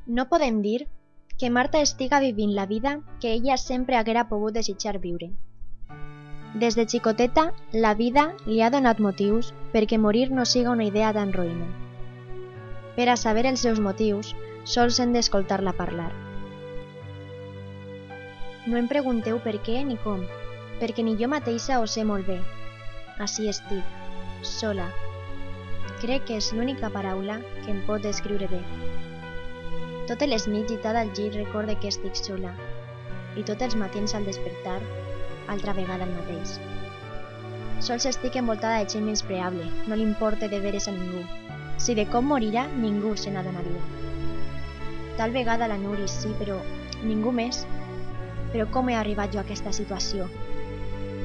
No podem dir que Marta estiga vivint la vida que ella sempre haguera pogut desitjar viure. Des de xicoteta, la vida li ha donat motius perquè morir no siga una idea tan roïna. Per a saber els seus motius, sols hem d'escoltar-la parlar. No em pregunteu per què ni com, perquè ni jo mateixa ho sé molt bé. Així estic, sola. Crec que és l'única paraula que em pot descriure bé. Totes les nits gitada al llit recorde que estic sola, i tots els matins al despertar, altra vegada el mateix. Sols estic envoltada de gent menyspreable, no li importa de veres a ningú. Si de com morirà, ningú se n'adonaria. Tal vegada la Nuri sí, però ningú més. Però com he arribat jo a aquesta situació?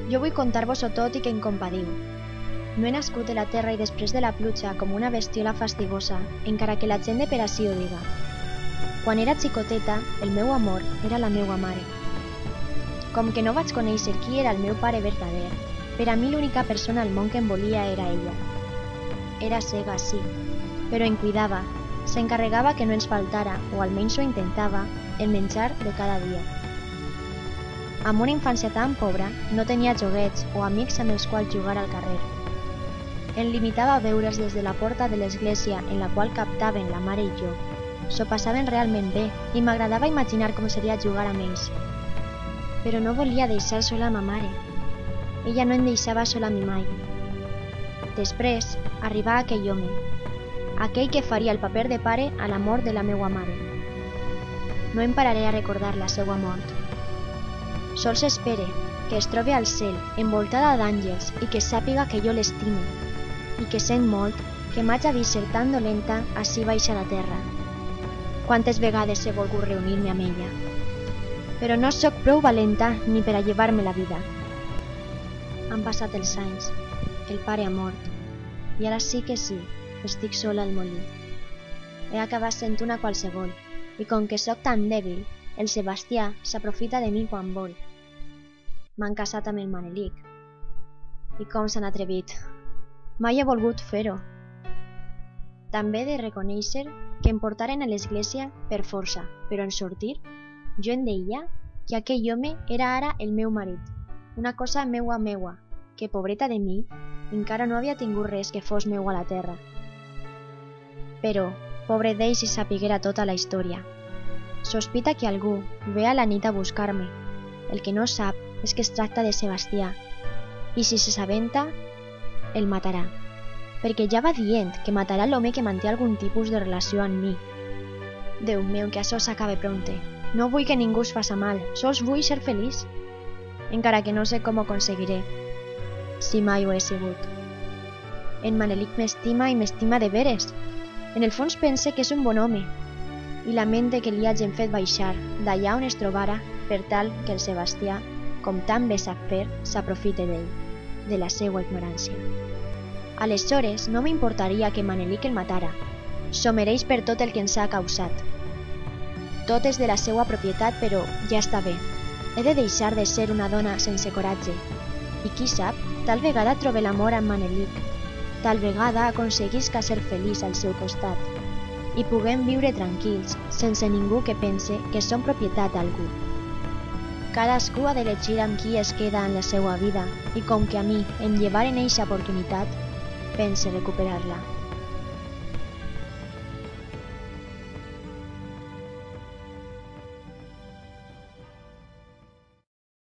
Jo vull contar-vos-ho tot i que em compadiu. No he nascut de la terra i després de la pluja com una bestiola fastigosa, encara que la gent de per ací ho diga. Quan era xicoteta, el meu amor era la meua mare. Com que no vaig conèixer qui era el meu pare verdader, per a mi l'única persona al món que em volia era ella. Era cega, sí, però em cuidava, s'encarregava que no ens faltara, o almenys ho intentava, el menjar de cada dia. Amb una infància tan pobra, no tenia joguets o amics amb els quals jugar al carrer. Em limitava a veure'ls des de la porta de l'església en la qual captaven la mare i jo. S'ho passaven realment bé i m'agradava imaginar com seria jugar amb ells. Però no volia deixar sola ma mare. Ella no em deixava sola a mi mai. Després arribà aquell home, aquell que faria el paper de pare a la mort de la meua mare. No em pararé a recordar la seua mort. Sols espere que es trobi al cel, envoltada d'àngels, i que sàpiga que jo l'estimo, i que sent molt que m'haja vist ser tan dolenta ací baix a la terra. Quantes vegades he volgut reunir-me amb ella. Però no sóc prou valenta ni per a llevar-me la vida. Han passat els anys, el pare ha mort, i ara sí que sí, estic sola al molí. He acabat sent una qualsevol, i com que sóc tan dèbil, el Sebastià s'aprofita de mi quan vol. M'han casat amb el Manelic. I com s'han atrevit? Mai he volgut fer-ho. També he de reconèixer que em portaren a l'església per força, però en sortir, jo em deia que aquell home era ara el meu marit, una cosa meua, que, pobreta de mi, encara no havia tingut res que fos meu a la terra. Però, pobre d'ell si sapiguera tota la història. Sospita que algú ve a la nit a buscar-me. El que no sap és que es tracta de Sebastià, i si s'assabenta, el matarà, perquè ja va dient que matarà l'home que manté algun tipus de relació amb mi. Déu meu, que això s'acabe prompte. No vull que ningú es faça mal, sols vull ser feliç. Encara que no sé com ho aconseguiré, si mai ho he sigut. En Manelic m'estima i m'estima de veres. En el fons pense que és un bon home, i lamente que li hagin fet baixar d'allà on es trobara per tal que el Sebastià, com tan bé sap fer, s'aprofite d'ell, de la seua ignorància. Aleshores no m'importaria que Manelic el matara. S'ho mereix per tot el que ens ha causat. Tot és de la seua propietat, però ja està bé. He de deixar de ser una dona sense coratge. I qui sap, tal vegada trobe l'amor amb Manelic. Tal vegada aconseguisca ser feliç al seu costat. I puguem viure tranquils, sense ningú que pense que som propietat d'algú. Cadascú ha d'elegir amb qui es queda en la seva vida, i com que a mi em llevaren eixa oportunitat, pense recuperar-la.